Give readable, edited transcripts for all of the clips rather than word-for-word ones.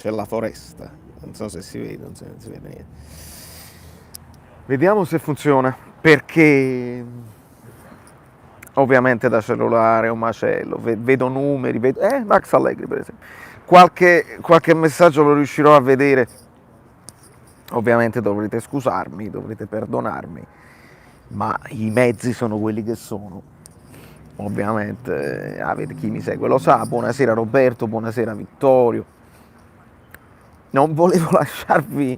c'è la foresta, non so se si vede, non si vede niente. Vediamo se funziona, perché ovviamente da cellulare è un macello, vedo numeri, Max Allegri per esempio, qualche messaggio lo riuscirò a vedere, ovviamente dovrete scusarmi, dovrete perdonarmi, ma i mezzi sono quelli che sono. Ovviamente, chi mi segue lo sa. Buonasera Roberto, buonasera Vittorio. Non volevo lasciarvi,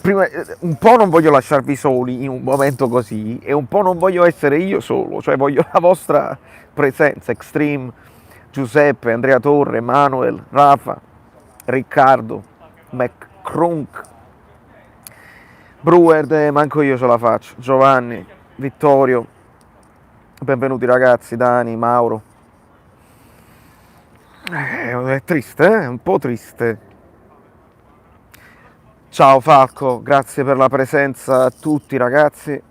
prima, un po' non voglio lasciarvi soli in un momento così e un po' non voglio essere io solo, cioè voglio la vostra presenza. Extreme, Giuseppe, Andrea Torre, Manuel, Rafa, Riccardo, McCrunk, Brewer, manco io ce la faccio, Giovanni, Vittorio, benvenuti ragazzi, Dani, Mauro. È triste, È un po' triste. Ciao Falco, grazie per la presenza a tutti ragazzi.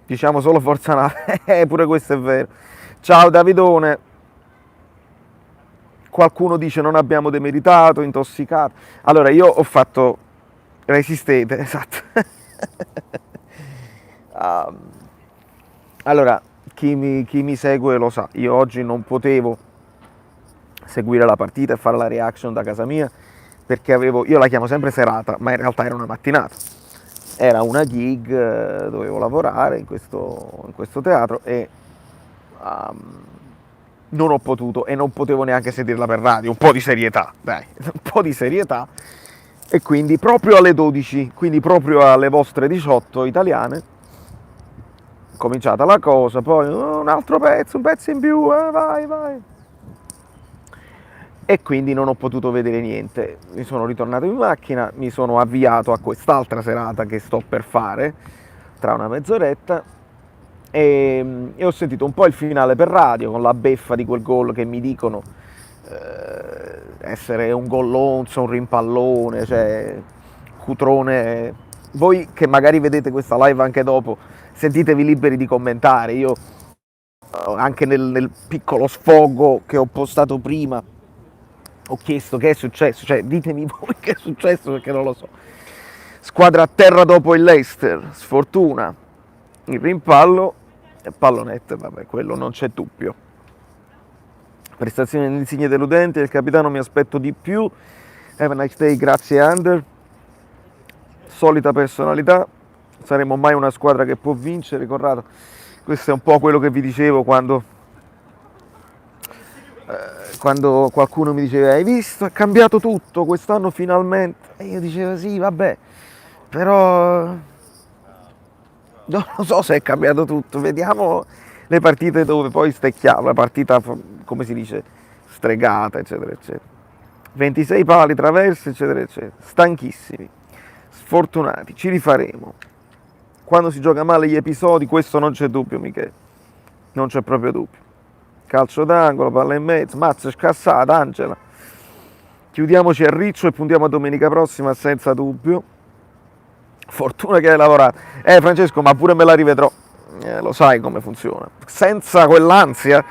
Diciamo solo forza nave, pure questo è vero. Ciao Davidone. Qualcuno dice non abbiamo demeritato, intossicato. Allora io ho fatto resistete, esatto. Um, allora, chi mi segue lo sa, io oggi non potevo seguire la partita e fare la reaction da casa mia perché io la chiamo sempre serata, ma in realtà era una mattinata. Era una gig, dovevo lavorare in questo teatro e um, non ho potuto e non potevo neanche sentirla per radio. Un po' di serietà, dai, un po' di serietà. E quindi proprio alle 12, quindi proprio alle vostre 18 italiane, cominciata la cosa, poi un altro pezzo, un pezzo in più, vai, vai. E quindi non ho potuto vedere niente. Mi sono ritornato in macchina, mi sono avviato a quest'altra serata che sto per fare tra una mezz'oretta e ho sentito un po' il finale per radio con la beffa di quel gol che mi dicono essere un gollonzo, un rimpallone, cioè Cutrone. Voi che magari vedete questa live anche dopo, sentitevi liberi di commentare. Io anche nel piccolo sfogo che ho postato prima ho chiesto che è successo, cioè ditemi voi che è successo perché non lo so. Squadra a terra dopo il Leicester, sfortuna, il rimpallo e pallonette, vabbè, quello non c'è dubbio. Prestazione insigne deludente, il capitano mi aspetto di più. Have a nice day, grazie Under. Solita personalità, saremo mai una squadra che può vincere, Corrado. Questo è un po' quello che vi dicevo quando qualcuno mi diceva hai visto, è cambiato tutto quest'anno finalmente, e io dicevo sì vabbè, però non lo so se è cambiato tutto, vediamo le partite dove poi stecchiamo, la partita come si dice stregata eccetera eccetera, 26 pali, traverse eccetera eccetera, stanchissimi, sfortunati, ci rifaremo. Quando si gioca male gli episodi, questo non c'è dubbio Michele, non c'è proprio dubbio. Calcio d'angolo, palla in mezzo, mazza scassata, Angela. Chiudiamoci a riccio e puntiamo a domenica prossima senza dubbio. Fortuna che hai lavorato. Francesco, ma pure me la rivedrò. Lo sai come funziona. Senza quell'ansia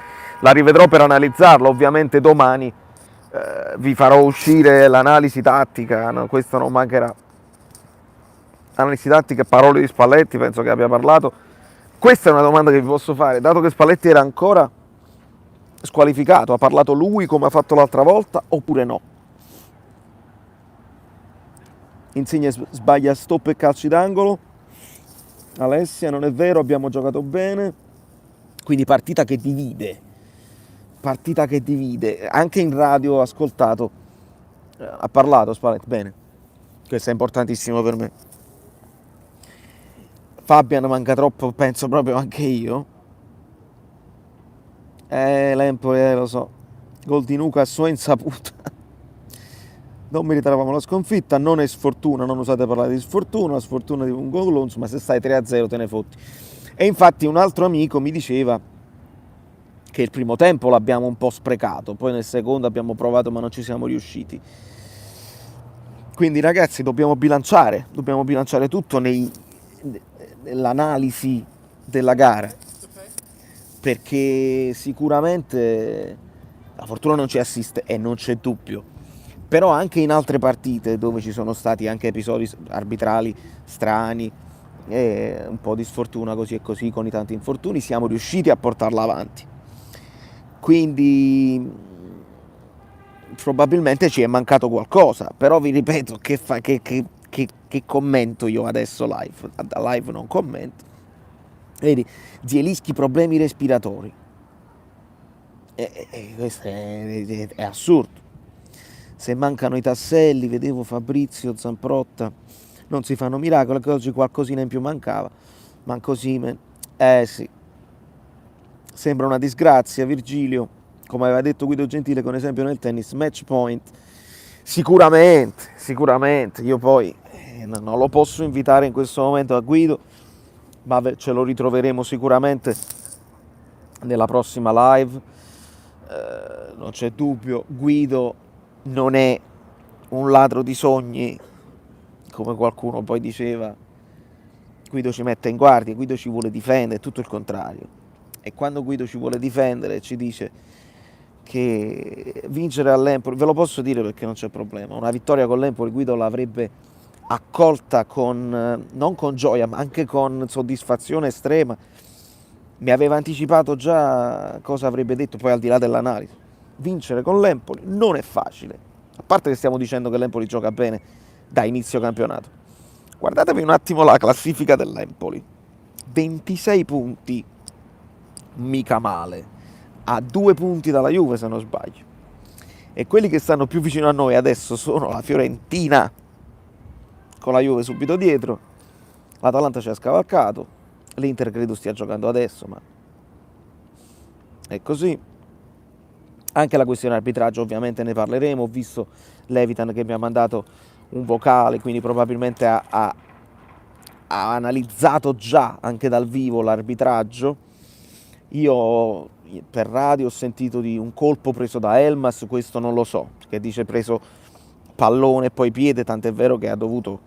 la rivedrò per analizzarla. Ovviamente domani vi farò uscire l'analisi tattica, no? Questo non mancherà. Analisi tattica e parole di Spalletti, penso che abbia parlato. Questa è una domanda che vi posso fare, dato che Spalletti era ancora squalificato, ha parlato lui come ha fatto l'altra volta oppure no? Insigne sbaglia stop e calci d'angolo. Alessia, non è vero, abbiamo giocato bene. Quindi partita che divide. Partita che divide. Anche in radio ho ascoltato. Ha parlato Spalletti, bene. Questo è importantissimo per me. Fabian manca troppo, penso proprio anche io. L'Empoli, lo so. Gol di Nuca a sua insaputa. Non meritavamo la sconfitta, non è sfortuna, non usate parlare di sfortuna, la sfortuna di un gol, ma se stai 3-0 te ne fotti. E infatti un altro amico mi diceva che il primo tempo l'abbiamo un po' sprecato, poi nel secondo abbiamo provato ma non ci siamo riusciti. Quindi ragazzi dobbiamo bilanciare tutto nell'analisi della gara, perché sicuramente la fortuna non ci assiste e non c'è dubbio. Però anche in altre partite dove ci sono stati anche episodi arbitrali strani, e un po' di sfortuna così e così con i tanti infortuni, siamo riusciti a portarla avanti. Quindi probabilmente ci è mancato qualcosa, però vi ripeto che commento io adesso live, da live non commento. Vedi, Zielinski problemi respiratori, questo è assurdo. Se mancano i tasselli, vedevo Fabrizio Zamprotta, non si fanno miracoli, che oggi qualcosina in più mancava, manco Simen, sì, sembra una disgrazia. Virgilio, come aveva detto Guido Gentile con esempio nel tennis, match point, sicuramente, io poi non lo posso invitare in questo momento a Guido, ma ce lo ritroveremo sicuramente nella prossima live, non c'è dubbio. Guido non è un ladro di sogni, come qualcuno poi diceva. Guido ci mette in guardia, Guido ci vuole difendere, è tutto il contrario. E quando Guido ci vuole difendere ci dice che vincere all'Empoli, ve lo posso dire perché non c'è problema, una vittoria con l'Empoli Guido l'avrebbe accolta non con gioia ma anche con soddisfazione estrema. Mi aveva anticipato già cosa avrebbe detto, poi al di là dell'analisi. Vincere con l'Empoli non è facile, a parte che stiamo dicendo che l'Empoli gioca bene da inizio campionato. Guardatevi un attimo la classifica dell'Empoli, 26 punti, mica male, a 2 punti dalla Juve se non sbaglio, e quelli che stanno più vicino a noi adesso sono la Fiorentina con la Juve subito dietro, l'Atalanta ci ha scavalcato, l'Inter credo stia giocando adesso, ma è così. Anche la questione arbitraggio ovviamente ne parleremo, ho visto Levitan che mi ha mandato un vocale, quindi probabilmente ha analizzato già anche dal vivo l'arbitraggio. Io per radio ho sentito di un colpo preso da Elmas, questo non lo so, che dice preso pallone e poi piede, tant'è vero che è dovuto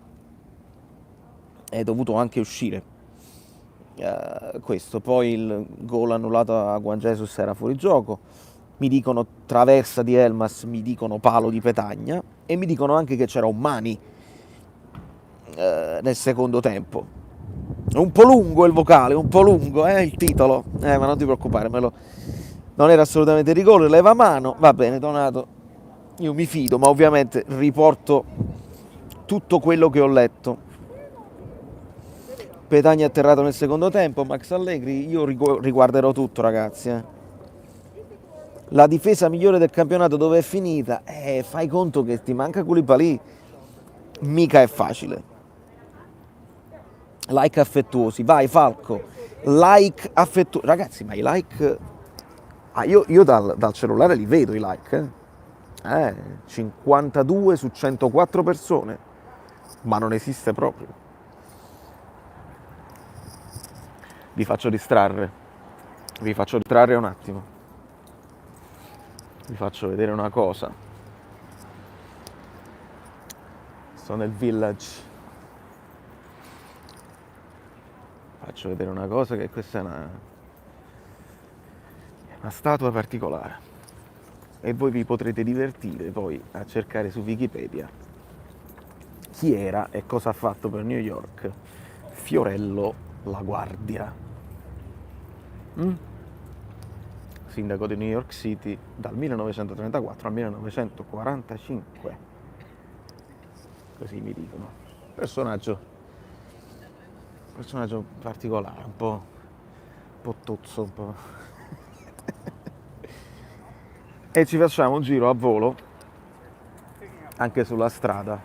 anche uscire. Questo poi il gol annullato a Juan Jesus era fuori gioco, mi dicono traversa di Elmas, mi dicono palo di Petagna e mi dicono anche che c'era un Mani nel secondo tempo. È un po' lungo il vocale, un po' lungo il titolo, ma non ti preoccupare, non era assolutamente rigore, leva mano, va bene Donato, io mi fido, ma ovviamente riporto tutto quello che ho letto. Petagna atterrato nel secondo tempo, Max Allegri, io riguarderò tutto ragazzi. La difesa migliore del campionato dove è finita? Fai conto che ti manca Koulibaly, mica è facile. Like affettuosi, vai Falco, like affettuosi, ragazzi, ma i like, io dal cellulare li vedo i like, 52 su 104 persone, ma non esiste proprio. Vi faccio distrarre un attimo, vi faccio vedere una cosa. Sto nel village, faccio vedere una cosa, che questa è una statua particolare e voi vi potrete divertire poi a cercare su Wikipedia chi era e cosa ha fatto per New York Fiorello La Guardia, sindaco di New York City dal 1934 al 1945, così mi dicono. Personaggio particolare, un po' tozzo, un po'. E ci facciamo un giro a volo anche sulla strada,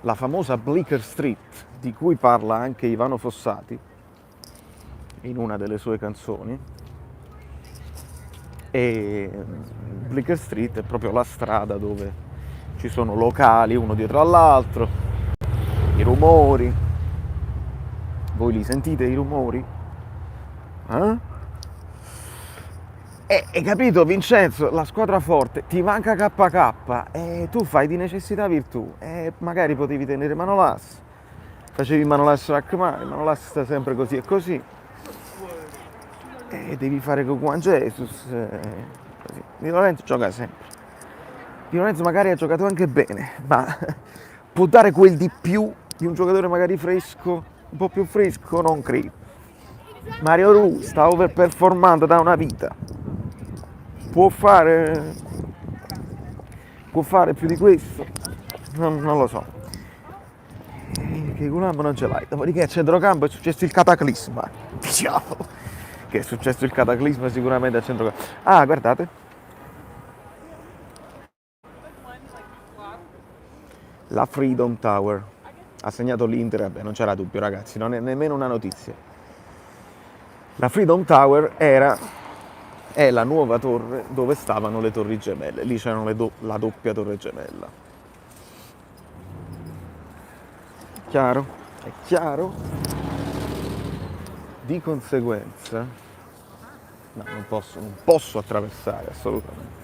la famosa Bleecker Street, di cui parla anche Ivano Fossati in una delle sue canzoni. E Bleecker Street è proprio la strada dove ci sono locali uno dietro all'altro, i rumori, voi li sentite i rumori? E capito Vincenzo, la squadra forte, ti manca KK e tu fai di necessità virtù e magari potevi tenere Manolas, facevi Manolas Rachmani, Manolas sta sempre così e così e devi fare con Juan Jesus, così. Di Lorenzo gioca sempre, Di Lorenzo magari ha giocato anche bene, ma può dare quel di più di un giocatore magari fresco, un po' più fresco, non credo. Mario Rui sta overperformando da una vita. Può fare, può fare più di questo? Non lo so. Che Gulam non ce l'hai. Dopodiché a centrocampo è successo il cataclisma. Diciamo che è successo il cataclisma sicuramente a centrocampo. Ah, guardate. La Freedom Tower. Ha segnato l'Inter, vabbè, non c'era dubbio, ragazzi, non è nemmeno una notizia. La Freedom Tower è la nuova torre dove stavano le torri gemelle. Lì c'erano la doppia torre gemella. Chiaro? È chiaro? Di conseguenza, no, non posso attraversare assolutamente.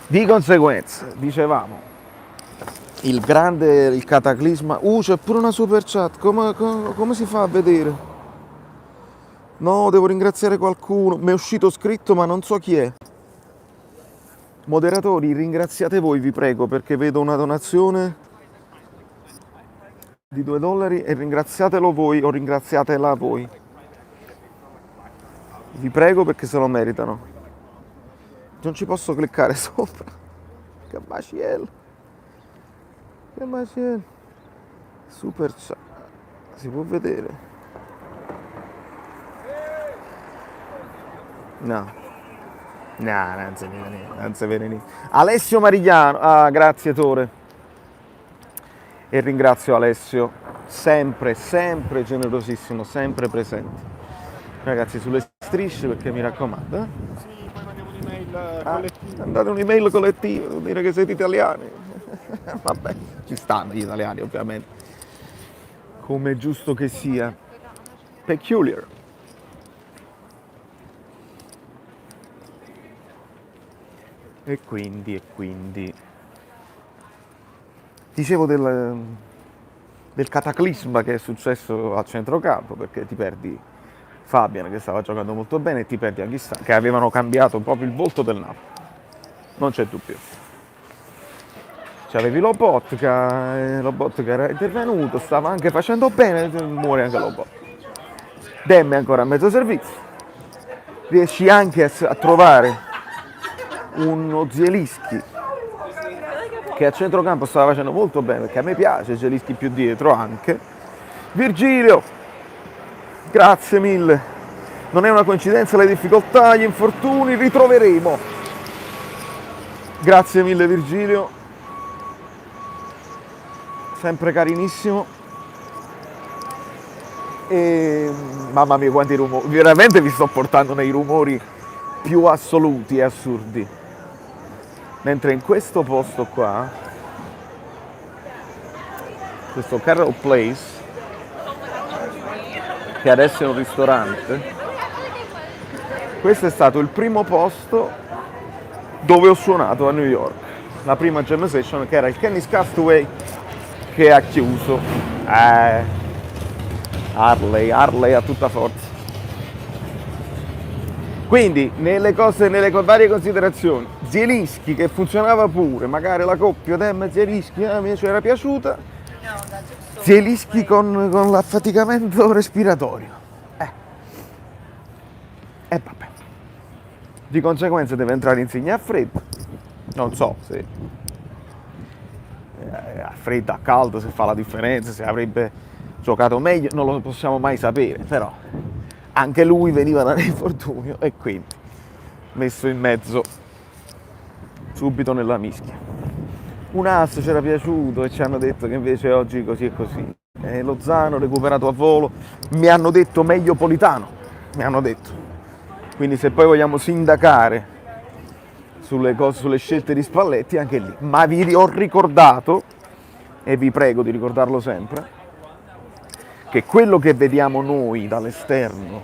Di conseguenza, dicevamo, il cataclisma. C'è pure una super chat, come si fa a vedere? No, devo ringraziare qualcuno, mi è uscito scritto ma non so chi è. Moderatori, ringraziate voi, vi prego, perché vedo una donazione di $2 e ringraziatelo voi o ringraziatela voi. Vi prego perché se lo meritano. Non ci posso cliccare sopra. Che maciello. Che maciello. Super chat. Si può vedere? No. No, non si vede niente. Alessio Marigliano. Ah, grazie Tore. E ringrazio Alessio. Sempre, sempre generosissimo, sempre presente. Ragazzi, sulle strisce perché mi raccomando. Sì, poi mandiamo un'email collettiva. Mandate un'email collettiva, vuol dire che siete italiani. Vabbè, ci stanno gli italiani ovviamente. Come è giusto che sia. Peculiar. E quindi. Dicevo del cataclisma che è successo a centrocampo, perché ti perdi Fabian che stava giocando molto bene e ti perdi Anghissà che avevano cambiato proprio il volto del Napoli. Non c'è dubbio. C'avevi Lobotka era intervenuto, stava anche facendo bene, muore anche Lobotka. Demme ancora a mezzo servizio. Riesci anche a trovare uno Zielinski che a centrocampo stava facendo molto bene, perché a me piace Zielinski più dietro anche. Virgilio, grazie mille. Non è una coincidenza le difficoltà, gli infortuni, ritroveremo. Grazie mille Virgilio. Sempre carinissimo. E mamma mia quanti rumori, veramente vi sto portando nei rumori più assoluti e assurdi. Mentre in questo posto qua, questo Carroll Place, che adesso è un ristorante, questo è stato il primo posto dove ho suonato a New York. La prima jam session che era il Kenny's Castaway che ha chiuso. Harley a tutta forza. Quindi nelle varie considerazioni, Zielinski che funzionava pure, magari la coppia Dem Zielinski mi ci era piaciuta. Zielinski con l'affaticamento respiratorio. Vabbè. Di conseguenza deve entrare Insigne a freddo. Non so se a freddo, a caldo, se fa la differenza, se avrebbe giocato meglio, non lo possiamo mai sapere, però anche lui veniva da un infortunio e quindi messo in mezzo subito nella mischia. Un ass ci era piaciuto e ci hanno detto che invece oggi così e così. Lozano recuperato a volo, mi hanno detto meglio Politano, mi hanno detto. Quindi se poi vogliamo sindacare sulle scelte di Spalletti, anche lì. Ma vi ho ricordato, e vi prego di ricordarlo sempre, che quello che vediamo noi dall'esterno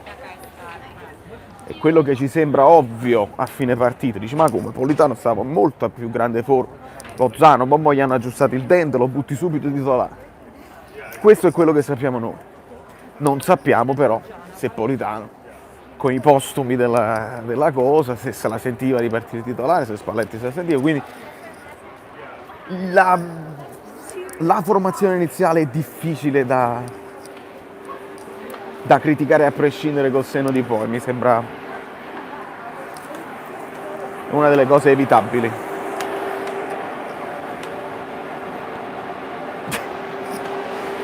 e quello che ci sembra ovvio a fine partita, dici ma come, Politano stava molto a più grande forma, Lozano, poi gli hanno aggiustato il dente, lo butti subito titolare. Questo è quello che sappiamo noi. Non sappiamo però se Politano con i postumi della cosa, se la sentiva di partire titolare, se Spalletti se la sentiva, quindi la formazione iniziale è difficile da criticare a prescindere col senno di poi, mi sembra una delle cose evitabili.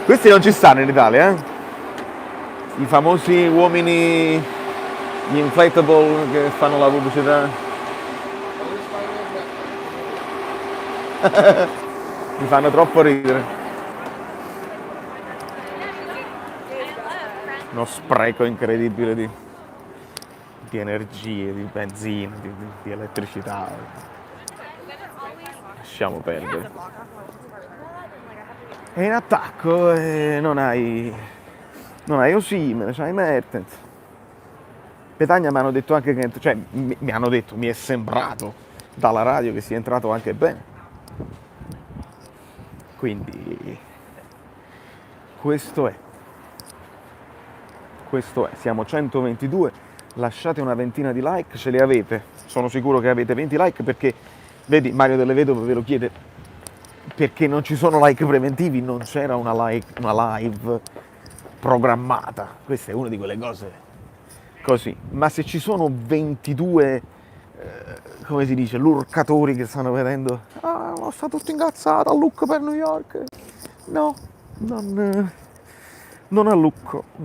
Questi non ci stanno in Italia, i famosi uomini, gli inflatable che fanno la pubblicità. Mi fanno troppo ridere. Uno spreco incredibile di energie, di benzina, di elettricità. Lasciamo perdere. E in attacco non hai Osimhen, c'hai Mertens. Petagna mi hanno detto anche che, cioè mi hanno detto, mi è sembrato dalla radio che sia entrato anche bene. Quindi questo è, siamo 122, lasciate una ventina di like, ce li avete, sono sicuro che avete 20 like perché, vedi, Mario Delle Vedove ve lo chiede, perché non ci sono like preventivi, non c'era una live programmata, questa è una di quelle cose così, ma se ci sono 22, come si dice, lurcatori che stanno vedendo, sta tutto ingazzato, a look per New York, no, non a lucco, è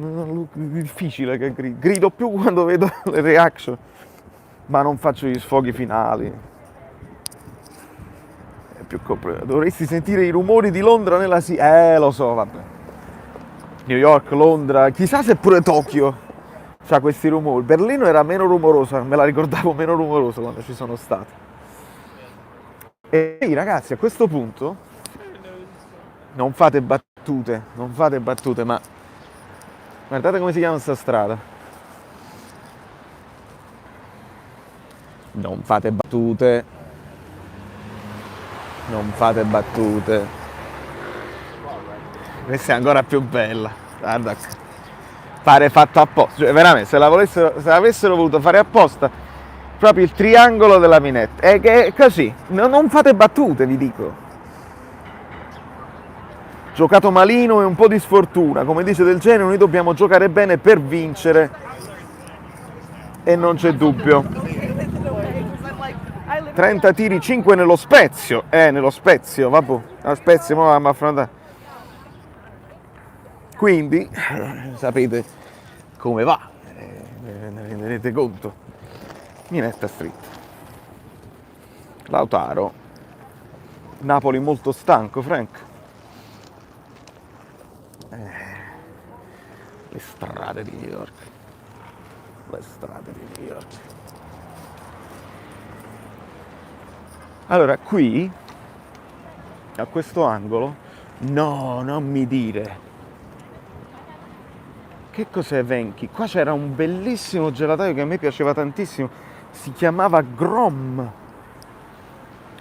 difficile che grido più quando vedo le reaction, ma non faccio gli sfoghi finali. È più complicato. Dovresti sentire i rumori di Londra nella lo so, vabbè. New York, Londra, chissà se pure Tokyo c'ha questi rumori. Berlino era meno rumorosa, me la ricordavo meno rumorosa quando ci sono stato. E ragazzi, a questo punto non fate battute, ma guardate come si chiama questa strada. Non fate battute. Questa è ancora più bella. Guarda, pare fatto apposta. Cioè, veramente, se l'avessero voluto fare apposta, proprio il triangolo della Minette. È che è così. Non fate battute, vi dico. Giocato malino e un po' di sfortuna, come dice Del Genio, noi dobbiamo giocare bene per vincere e non c'è dubbio. 30 tiri, 5 nello Spezio, vabbè, la Spezio mo mi affronta. Quindi sapete come va, ne renderete conto. Minetta Street. Lautaro. Napoli molto stanco, Frank. Le strade di New York. Allora, qui, a questo angolo, no, non mi dire. Che cos'è Venchi? Qua c'era un bellissimo gelataio che a me piaceva tantissimo, si chiamava Grom.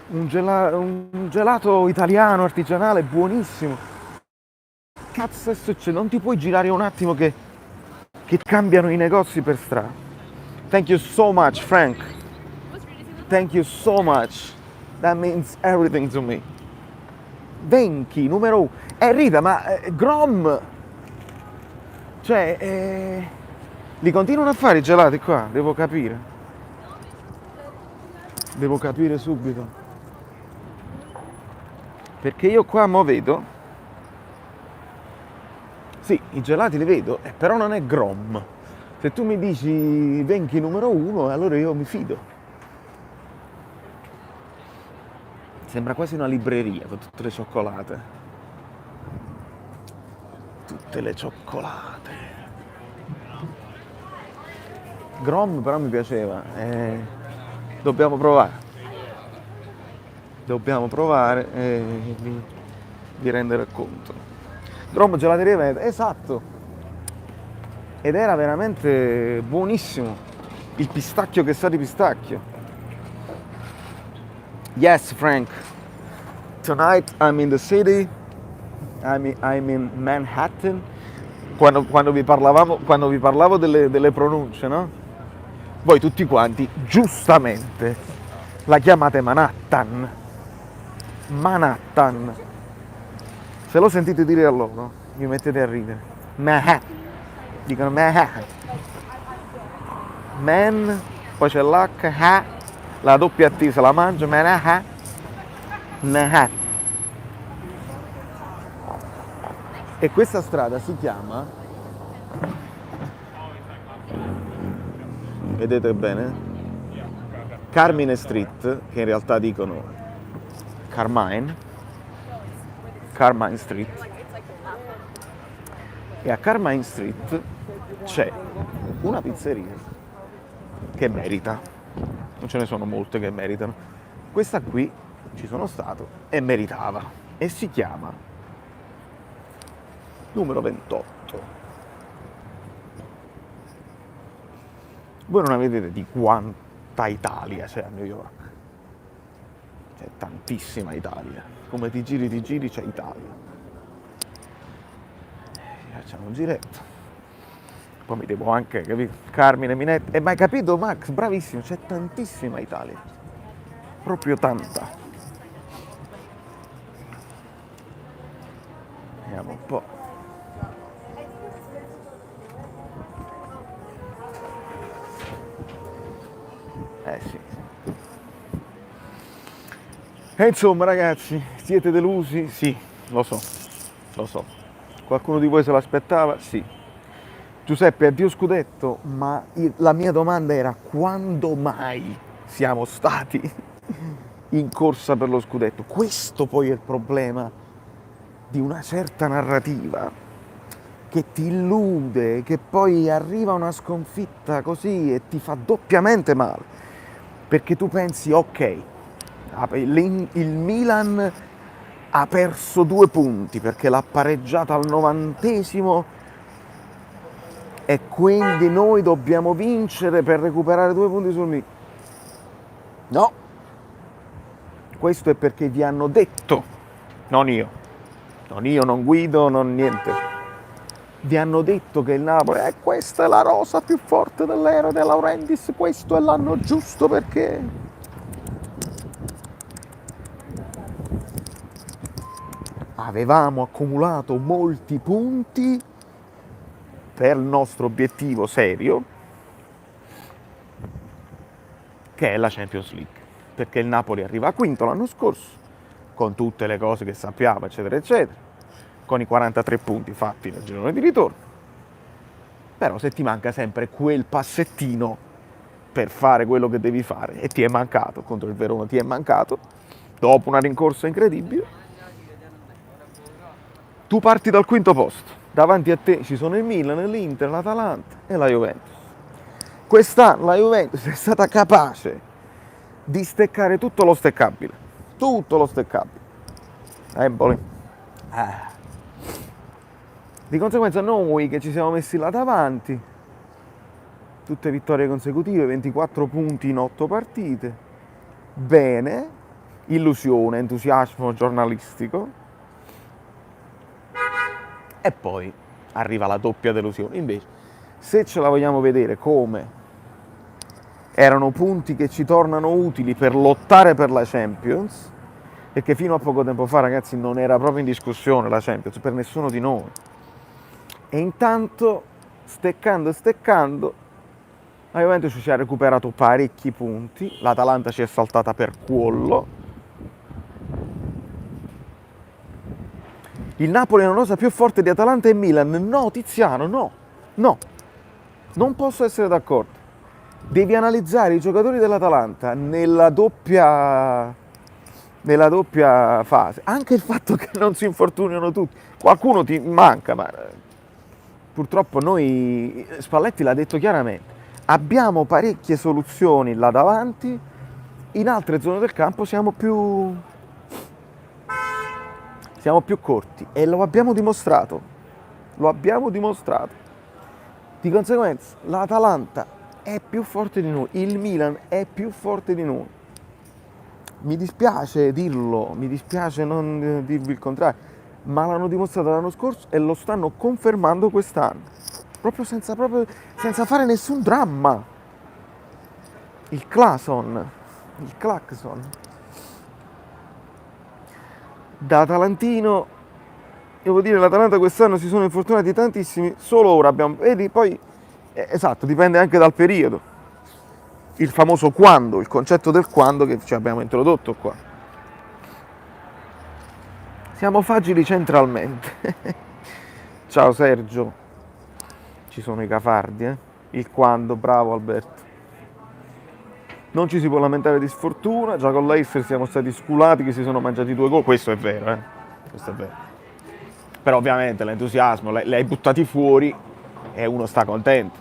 Un gelato italiano, artigianale, buonissimo. Cazzo è successo? Non ti puoi girare un attimo che cambiano i negozi per strada. Thank you so much, Frank. Thank you so much. That means everything to me. Venchi, numero 1. Rita, ma Grom... Cioè, li continuano a fare i gelati qua? Devo capire subito. Perché io qua mo vedo... Sì, i gelati li vedo, però non è Grom. Se tu mi dici Venchi numero 1, allora io mi fido. Sembra quasi una libreria con tutte le cioccolate. Grom però mi piaceva. Dobbiamo provare e vi rendere conto. Grom gelateria Veneto, esatto. Ed era veramente buonissimo. Il pistacchio che sa di pistacchio. Yes, Frank. Tonight I'm in the city. I'm in Manhattan. Quando vi parlavo delle pronunce, no? voi tutti quanti giustamente la chiamate Manhattan. Manhattan. Se lo sentite dire a loro, vi mettete a ridere. Manhattan. Dicono Manhattan. Man, poi c'è l'H, ha, la doppia T se la mangia, Manhattan. Manhattan. E questa strada si chiama, vedete bene? Carmine Street, che in realtà dicono Carmine Street. E a Carmine Street c'è una pizzeria che merita, non ce ne sono molte che meritano. Questa qui ci sono stato e meritava, e si chiama numero 28. Voi non avete idea di quanta Italia c'è a New York. C'è tantissima Italia. Come ti giri c'è Italia. Facciamo un giretto. Poi mi devo anche, capito? Carmine Minetti. Ma hai capito, Max? Bravissimo, c'è tantissima Italia. Proprio tanta. Vediamo un po'. Sì. E insomma, ragazzi, siete delusi? Sì, lo so. Qualcuno di voi se l'aspettava? Sì. Giuseppe, addio scudetto, ma la mia domanda era: quando mai siamo stati in corsa per lo scudetto? Questo poi è il problema di una certa narrativa che ti illude, che poi arriva una sconfitta così e ti fa doppiamente male, perché tu pensi, ok, il Milan ha perso 2 punti perché l'ha pareggiata al 90° e quindi noi dobbiamo vincere per recuperare 2 punti sul Milan. No, questo è perché vi hanno detto, non io, non guido, non niente. Vi hanno detto che il Napoli, questa è la rosa più forte dell'era De Laurentiis, questo è l'anno giusto perché avevamo accumulato molti punti per il nostro obiettivo serio, che è la Champions League, perché il Napoli arriva a quinto l'anno scorso, con tutte le cose che sappiamo, eccetera, eccetera, con i 43 punti fatti nel girone di ritorno. Però se ti manca sempre quel passettino per fare quello che devi fare, e ti è mancato, contro il Verona ti è mancato, dopo una rincorsa incredibile, tu parti dal quinto posto, davanti a te ci sono il Milan, l'Inter, l'Atalanta e la Juventus. Quest'anno la Juventus è stata capace di steccare tutto lo steccabile. Empoli. Di conseguenza noi che ci siamo messi là davanti, tutte vittorie consecutive, 24 punti in 8 partite, bene, illusione, entusiasmo giornalistico, e poi arriva la doppia delusione. Invece, se ce la vogliamo vedere come erano punti che ci tornano utili per lottare per la Champions, perché fino a poco tempo fa, ragazzi, non era proprio in discussione la Champions per nessuno di noi. E intanto, steccando, la Juventus ci ha recuperato parecchi punti, l'Atalanta ci è saltata per cuollo, il Napoli è una rosa più forte di Atalanta e Milan. No, Tiziano, no, non posso essere d'accordo. Devi analizzare i giocatori dell'Atalanta nella doppia fase. Anche il fatto che non si infortunino tutti. Qualcuno ti manca, ma purtroppo noi, Spalletti l'ha detto chiaramente, abbiamo parecchie soluzioni là davanti, in altre zone del campo siamo più corti e lo abbiamo dimostrato. Di conseguenza l'Atalanta è più forte di noi, il Milan è più forte di noi. Mi dispiace dirlo, mi dispiace non dirvi il contrario, ma l'hanno dimostrato l'anno scorso e lo stanno confermando quest'anno, proprio senza fare nessun dramma. il clacson, il clacson. Da atalantino, devo dire, l'Atalanta quest'anno si sono infortunati tantissimi, solo ora abbiamo, vedi, poi, esatto, dipende anche dal periodo. Il famoso quando, il concetto del quando che ci abbiamo introdotto qua. Siamo fragili centralmente. Ciao Sergio, ci sono i cafardi, il quando, bravo Alberto. Non ci si può lamentare di sfortuna, già con l'Eister siamo stati sculati che si sono mangiati 2 gol, questo è vero, questo è vero. Però ovviamente l'entusiasmo, li hai buttati fuori e uno sta contento.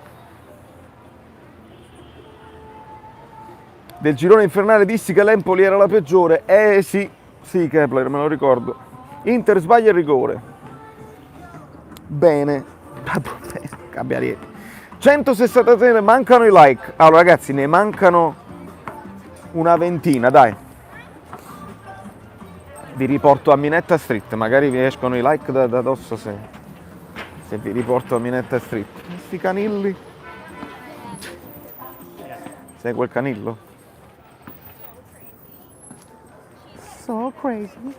Del girone infernale dissi che l'Empoli era la peggiore, sì Kepler, me lo ricordo. Inter sbaglia il rigore. Bene, cambia niente. 163, mancano i like. Allora ragazzi, ne mancano una ventina, dai. Vi riporto a Minetta Street, magari vi escono i like da addosso se vi riporto a Minetta Street. Questi canilli. Sai quel canillo? So crazy.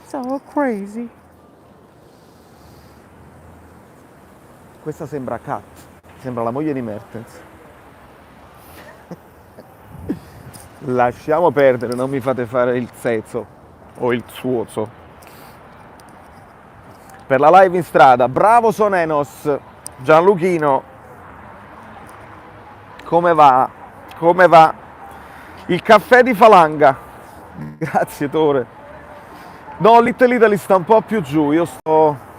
So crazy. Questa sembra Kat, sembra la moglie di Mertens. Lasciamo perdere, non mi fate fare il zezzo o il suozo. Per la live in strada, bravo Sonenos, Gianluchino. Come va? Come va? Il caffè di Falanga. Grazie Tore. No, Little Italy sta un po' più giù, io sto...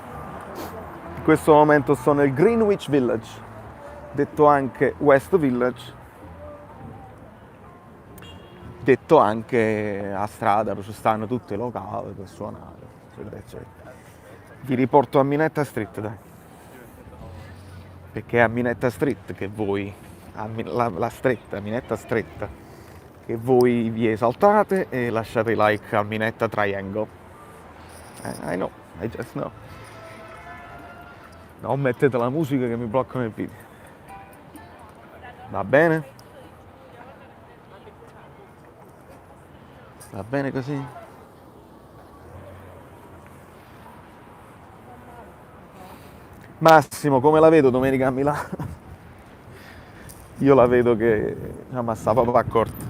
In questo momento sto nel Greenwich Village, detto anche West Village, detto anche a strada, dove ci stanno tutti i locali per suonare, eccetera, eccetera. Vi riporto a Minetta Street, dai. Perché è a Minetta Street che voi, la stretta, Minetta stretta, che voi vi esaltate e lasciate like a Minetta Triangle. I know, I just know. Non mettete la musica che mi bloccano il video. Va bene? Va bene così? Massimo, come la vedo domenica a Milano? Io la vedo che ma sta proprio accorta.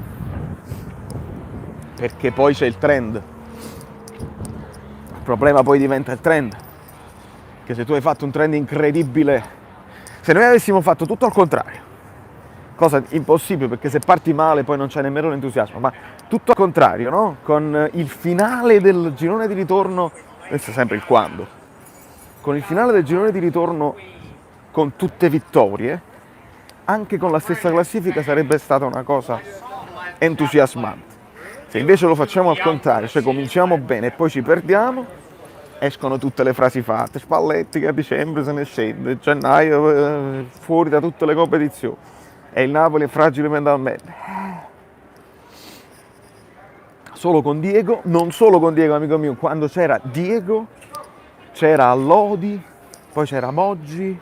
Perché poi c'è il trend. Il problema poi diventa il trend. Che se tu hai fatto un trend incredibile, se noi avessimo fatto tutto al contrario, cosa impossibile perché se parti male poi non c'è nemmeno l'entusiasmo, ma tutto al contrario, no? Con il finale del girone di ritorno, questo è sempre il quando, con il finale del girone di ritorno con tutte vittorie, anche con la stessa classifica sarebbe stata una cosa entusiasmante. Se invece lo facciamo al contrario, cioè cominciamo bene e poi ci perdiamo, escono tutte le frasi fatte, Spalletti che a dicembre se ne scende, gennaio fuori da tutte le competizioni e il Napoli è fragile mentalmente. Solo con Diego, non solo con Diego amico mio, quando c'era Diego, c'era Lodi, poi c'era Moggi,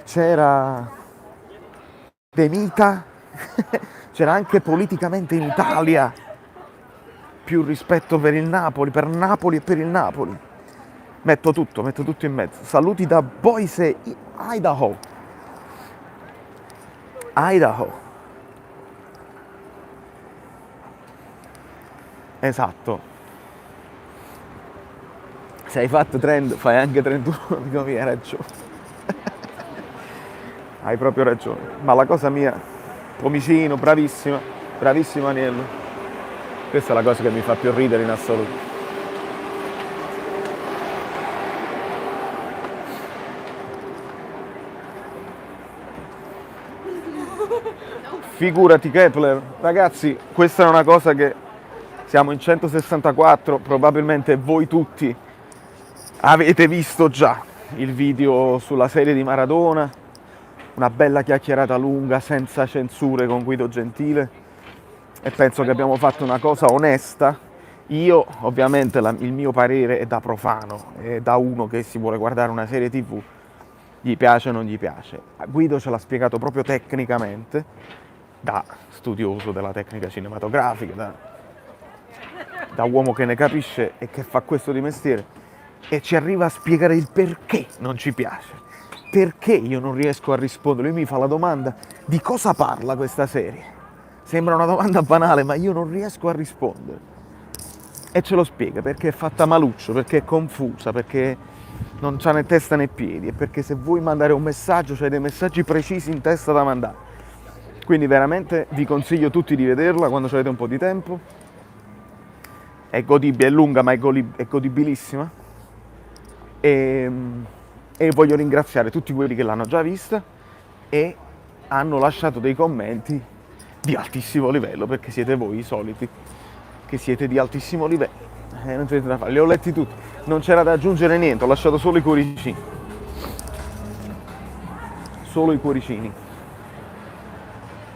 c'era De Mita, c'era anche politicamente in Italia più rispetto per il Napoli e per il Napoli. Metto tutto in mezzo. Saluti da Boise, Idaho. Esatto. Se hai fatto trend, fai anche 31, amico mio, hai ragione. Hai proprio ragione. Ma la cosa mia, Pomicino, bravissimo Aniello. Questa è la cosa che mi fa più ridere in assoluto. Figurati Kepler, ragazzi, questa è una cosa che siamo in 164, probabilmente voi tutti avete visto già il video sulla serie di Maradona, una bella chiacchierata lunga senza censure con Guido Gentile. E penso che abbiamo fatto una cosa onesta. Io ovviamente il mio parere è da profano, è da uno che si vuole guardare una serie TV, gli piace o non gli piace. Guido ce l'ha spiegato proprio tecnicamente da studioso della tecnica cinematografica, da uomo che ne capisce e che fa questo di mestiere, e ci arriva a spiegare il perché non ci piace, perché io non riesco a rispondere. Lui mi fa la domanda: di cosa parla questa serie? Sembra una domanda banale, ma io non riesco a rispondere. E ce lo spiega, perché è fatta maluccio, perché è confusa, perché non c'ha né testa né piedi, e perché se vuoi mandare un messaggio c'hai dei messaggi precisi in testa da mandare. Quindi veramente vi consiglio tutti di vederla quando avete un po' di tempo. È godibile, è lunga, ma è godibilissima. E voglio ringraziare tutti quelli che l'hanno già vista e hanno lasciato dei commenti di altissimo livello, perché siete voi i soliti che siete di altissimo livello. Non c'è niente da fare, li ho letti tutti, non c'era da aggiungere niente, ho lasciato solo i cuoricini. Solo i cuoricini.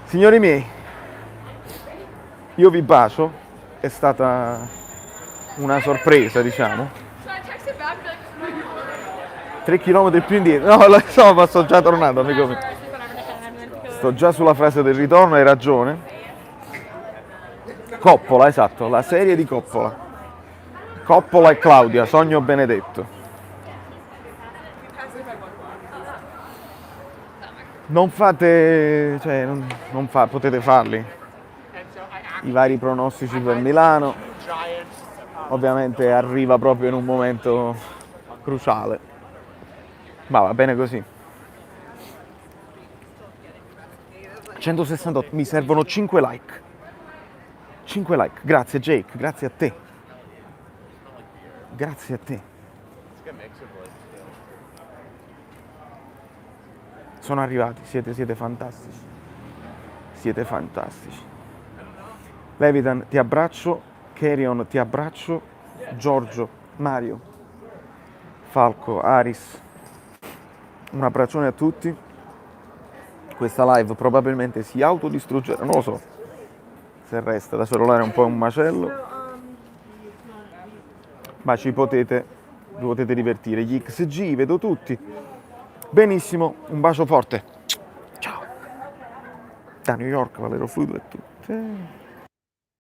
Signori miei, io vi bacio, è stata una sorpresa, diciamo. 3 km più indietro, no, lo so, ma sto già tornando, amico mio. Sto già sulla frase del ritorno, hai ragione. Coppola, esatto, la serie di Coppola. Coppola e Claudia, Sogno Benedetto. Non fate, cioè, potete farli. I vari pronostici per Milano. Ovviamente arriva proprio in un momento cruciale. Ma va bene così. 168, mi servono 5 like. 5 like, grazie Jake, grazie a te. Grazie a te. Sono arrivati, siete fantastici. Siete fantastici. Levitan, ti abbraccio. Kerion, ti abbraccio. Giorgio, Mario, Falco, Aris. Un abbraccione a tutti. Questa live probabilmente si autodistruggerà, non lo so. Se resta da cellulare è un po' un macello, ma vi potete divertire. Gli XG, vedo tutti. Benissimo, un bacio forte. Ciao. Da New York, Valero Fluido e tutto.